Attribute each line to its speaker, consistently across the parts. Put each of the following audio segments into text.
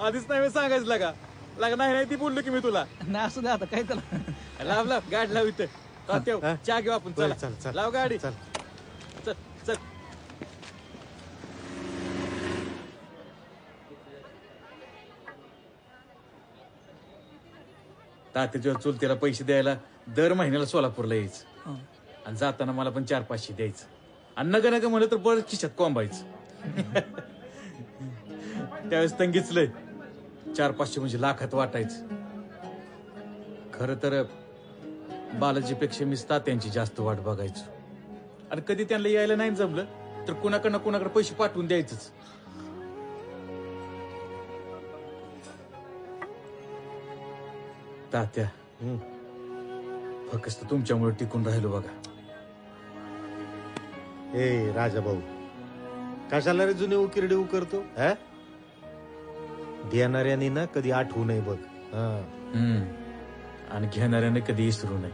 Speaker 1: आधीच नाही सांगायचं लागा लागा नाही ती बोललो की मी तुला.
Speaker 2: नाही असू दे आता काय त्याला.
Speaker 1: लाव लाव गाडी लाव इथं. तात्या,
Speaker 3: हा?
Speaker 1: चहा घेऊ आपण.
Speaker 3: बरं,
Speaker 1: चला
Speaker 3: चल
Speaker 1: लाव गाडी.
Speaker 3: चल.
Speaker 1: चल चल. तात्याच्या चुलतीला पैसे द्यायला दर महिन्याला सोलापूरला यायचं आणि जाताना मला पण 400-500 द्यायचं आणि नग नग म्हणलं तर बरं खिशात कोंबायचं. त्यावेळेस तंगीचलंय 400-500 म्हणजे लाखात वाटायचं. खरं तर बालाजीपेक्षा मी तात्यांची जास्त वाट बघायचो आणि कधी त्यांना यायला नाही जमलं तर कुणाकडे पैसे पाठवून द्यायचंच. तात्या फक्त तुमच्यामुळे टिकून राहिलो बघा.
Speaker 3: ए राजा भाऊ कशाला रे जुने उकिरडे उकरतो हा? देणाऱ्याने ना कधी आठवू नये बघ.
Speaker 1: आणि घेणाऱ्याने कधी विसरू नये.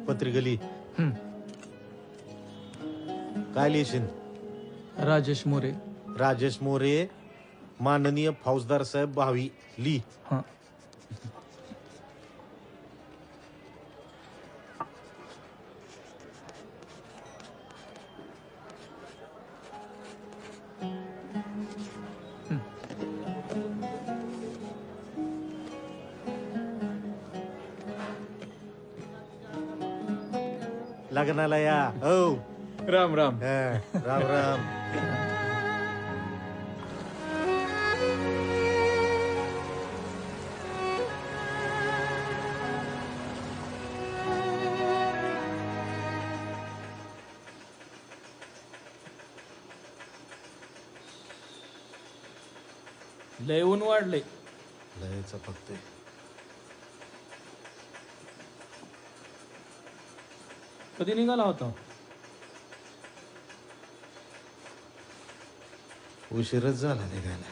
Speaker 3: पत्रिकली काय लिहिशील?
Speaker 2: राजेश मोरे.
Speaker 3: राजेश मोरे माननीय फौजदार साहेब भावी ली.
Speaker 2: हा.
Speaker 3: लग्नाला या. हो
Speaker 1: राम राम.
Speaker 3: राम राम.
Speaker 2: लय ऊन वाढले.
Speaker 3: लयच फक्त
Speaker 2: कधी निघाला होता?
Speaker 3: उशीरच झाला निघायला.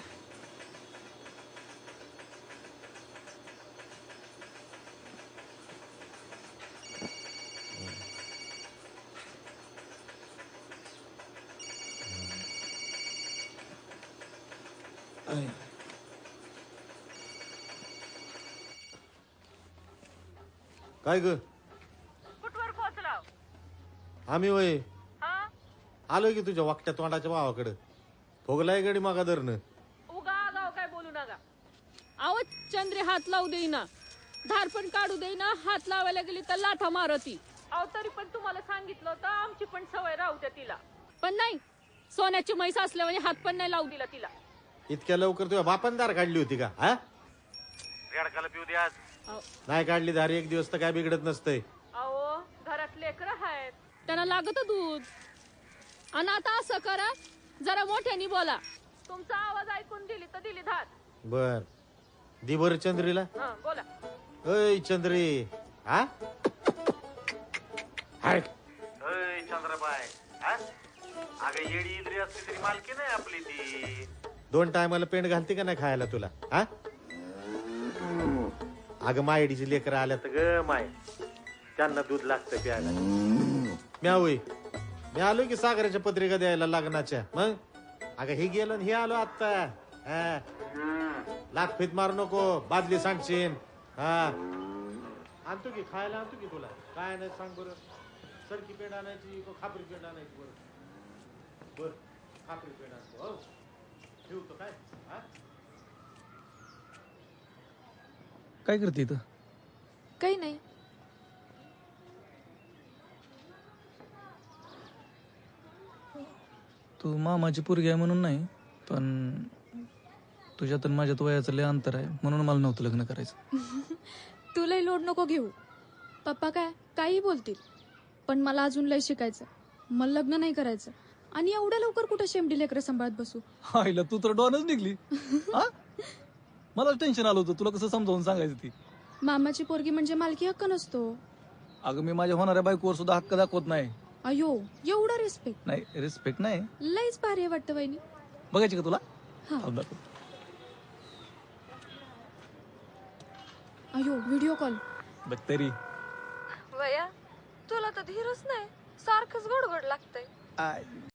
Speaker 3: काय ग?
Speaker 4: कुठवर पोहोचलाव?
Speaker 3: आम्ही वय
Speaker 4: हा
Speaker 3: आलो की तुझ्या वाकट्या तोंडाच्या भावाकडे. फोगलाय गडी मागा धरणं.
Speaker 4: उगा आगाव काय बोलू नका. अहो चंद्रे हात लावू देईना, धार पण काढू देईना. हात लावायला गेली तर लाथा मारती. अहो तरी पण तुम्हाला सांगितलं होतं आमची पण सवय राहू द्या तिला. पण नाही, सोन्याची म्हैस असल्यामुळे हात पण नाही लावू दिला तिला.
Speaker 3: इतक्या लवकर तुझ्या बापान दार काढली होती का? हा रेडकाला पिऊ दे आज. नाही काढली दार एक दिवस तर काय बिघडत नसतंय.
Speaker 4: अहो घरात लेकरं आहेत, त्यांना लागत दूध. आणि आता असं करा, जरा मोठ्यानी बोला. तुमचा आवाज ऐकून दिली तर दिली धार.
Speaker 3: बर दि बर चंद्रीला.
Speaker 4: हा बोला.
Speaker 3: अय चंद्री. हा
Speaker 5: चंद्रबाई अगं येडी इद्री असली तरी मालकी नाही आपली ती.
Speaker 3: 2 टायमाला पेंड घालते का नाही खायला तुला? हा अगं मायडीची लेकर आल्यात ग माय, त्यांना दूध लागतं प्यायला. म्यावई मी आलो की सागराच्या पत्रिका द्यायला लग्नाच्या. मग अगं हे गेलो हे आलो आता. लाख फित मारू नको, बादली सांडशीन. हा आणतो की खायला, आणतो की तुला. काय नाही सांग बरं. सरकी पेंड आणायची का खापरी पेंड आणायची? बरं बर खापरी पेंड आणतो. हो ठेवतो काय. हा
Speaker 2: काय करते इथं?
Speaker 6: काही नाही.
Speaker 2: तू मामाची पोरगी आहे म्हणून नाही, पण तुझ्यात आणि माझ्यात वयाचं लय अंतर आहे म्हणून मला नव्हतं लग्न करायचं.
Speaker 6: तुलाही लोड नको घेऊ. पप्पा काही बोलतील, पण मला अजून लय शिकायचं. मला लग्न नाही करायचं. आणि एवढ्या लवकर कुठं शेमडी लेकरं सांभाळत बसू.
Speaker 2: आईला तू तर डॉनच निघली. हा मला टेन्शन आलं होतं, तुला कसं समजावून सांगायचं ती.
Speaker 6: मामाची पोरगी म्हणजे मालकी हक्क नसतो.
Speaker 2: अगं मी माझ्या होणाऱ्या बायकोवर सुद्धा हक्क दाखवत नाही.
Speaker 6: अयो एवढा रिस्पेक्ट.
Speaker 2: नाही रिस्पेक्ट नाही.
Speaker 6: लईच भारी वाटतं वहिनी.
Speaker 2: बघायची का तुला?
Speaker 6: हा.
Speaker 2: थांब दाखव.
Speaker 6: अयो व्हिडिओ कॉल.
Speaker 2: बघ तरी.
Speaker 7: वया तुला तर धीरच नाही, सारखंच गडगड लागतंय.